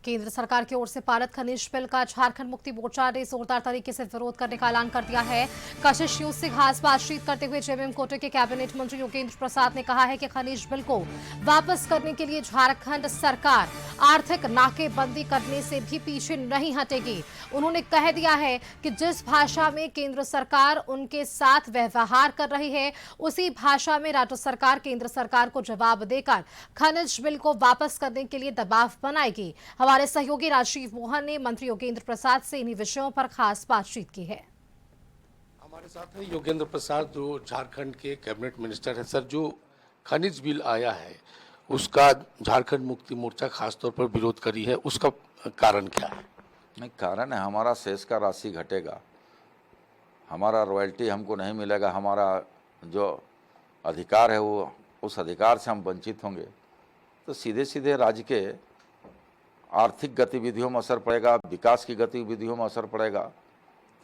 केंद्र सरकार की ओर से पारित खनिज बिल का झारखंड मुक्ति मोर्चा ने जोरदार तरीके से विरोध करने का ऐलान कर दिया है। कशिश न्यूज से खास बातचीत करते हुए जेएमएम कोटे के कैबिनेट मंत्री योगेंद्र प्रसाद ने कहा है कि खनिज बिल को वापस करने के लिए झारखंड सरकार आर्थिक नाकेबंदी करने से भी पीछे नहीं हटेगी। उन्होंने कह दिया है कि जिस भाषा में केंद्र सरकार उनके साथ व्यवहार कर रही है, उसी भाषा में राज्य सरकार केंद्र सरकार को जवाब देकर खनिज बिल को वापस करने के लिए दबाव बनाएगी। हमारे सहयोगी राजीव मोहन ने मंत्री योगेंद्र प्रसाद से इन्हीं विषयों पर खास बातचीत की है। हमारे साथ है योगेंद्र प्रसाद, जो झारखंड के कैबिनेट मिनिस्टर है। सर, जो खनिज बिल आया है उसका झारखंड मुक्ति मोर्चा खासतौर पर विरोध करी है, उसका कारण क्या है? नहीं, कारण है हमारा सेस का राशि घटेगा, हमारा रॉयल्टी हमको नहीं मिलेगा, हमारा जो अधिकार है वो उस अधिकार से हम वंचित होंगे। तो सीधे सीधे राज्य के आर्थिक गतिविधियों में असर पड़ेगा, विकास की गतिविधियों में असर पड़ेगा।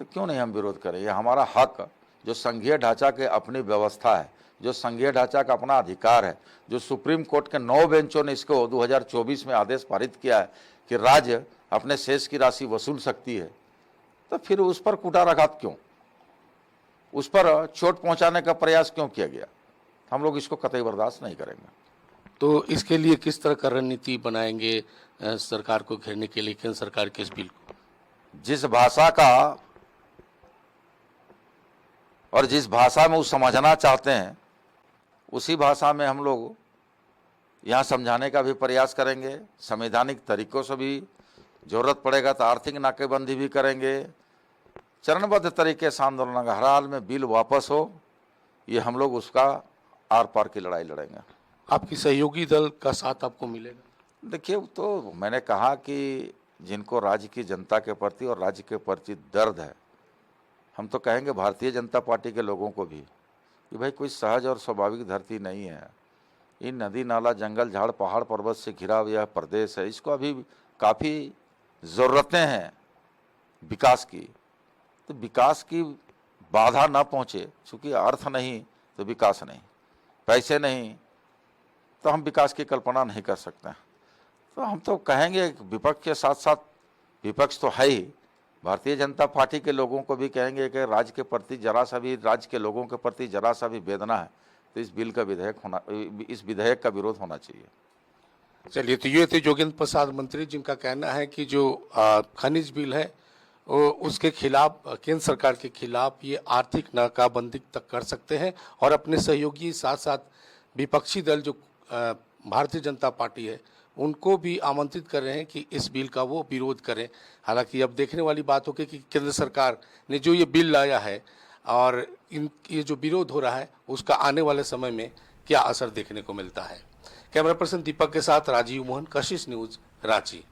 तो क्यों नहीं हम विरोध करें? ये हमारा हक, जो संघीय ढांचा के अपनी व्यवस्था है, जो संघीय ढांचा का अपना अधिकार है, जो सुप्रीम कोर्ट के 9 बेंचों ने इसको 2024 में आदेश पारित किया है कि राज्य अपने शेष की राशि वसूल सकती है, तो फिर उस पर कुटाराघात क्यों, उस पर चोट पहुंचाने का प्रयास क्यों किया गया? हम लोग इसको कतई बर्दाश्त नहीं करेंगे। तो इसके लिए किस तरह का रणनीति बनाएंगे सरकार को घेरने के लिए, केंद्र सरकार के इस बिल को? जिस भाषा का और जिस भाषा में वो समझना चाहते हैं, उसी भाषा में हम लोग यहाँ समझाने का भी प्रयास करेंगे। संवैधानिक तरीकों से भी जरूरत पड़ेगा तो आर्थिक नाकेबंदी भी करेंगे। चरणबद्ध तरीके से आंदोलन, हर हाल में बिल वापस हो, ये हम लोग उसका आर पार की लड़ाई लड़ेंगे। आपकी सहयोगी दल का साथ आपको मिलेगा? देखिए, तो मैंने कहा कि जिनको राज्य की जनता के प्रति और राज्य के प्रति दर्द है, हम तो कहेंगे भारतीय जनता पार्टी के लोगों को भी कि भाई कोई सहज और स्वाभाविक धरती नहीं है। ये नदी नाला जंगल झाड़ पहाड़ पर्वत से घिरा हुआ प्रदेश है, इसको अभी काफ़ी ज़रूरतें हैं विकास की। तो विकास की बाधा ना पहुँचे, चूँकि अर्थ नहीं तो विकास नहीं, पैसे नहीं तो हम विकास की कल्पना नहीं कर सकते। तो हम तो कहेंगे विपक्ष के साथ साथ, विपक्ष तो है ही, भारतीय जनता पार्टी के लोगों को भी कहेंगे कि राज्य के प्रति जरा सा भी, राज्य के लोगों के प्रति जरा सा भी वेदना है तो इस बिल का इस विधेयक का विरोध होना चाहिए। चलिए, तो ये थे योगेंद्र प्रसाद मंत्री, जिनका कहना है कि जो खनिज बिल है उसके खिलाफ, केंद्र सरकार के खिलाफ ये आर्थिक नाकाबंदी तक कर सकते हैं और अपने सहयोगी साथ साथ विपक्षी दल जो भारतीय जनता पार्टी है उनको भी आमंत्रित कर रहे हैं कि इस बिल का वो विरोध करें। हालांकि अब देखने वाली बात होगी कि केंद्र सरकार ने जो ये बिल लाया है और ये जो विरोध हो रहा है उसका आने वाले समय में क्या असर देखने को मिलता है। कैमरा पर्सन दीपक के साथ राजीव मोहन, कशिश न्यूज, रांची।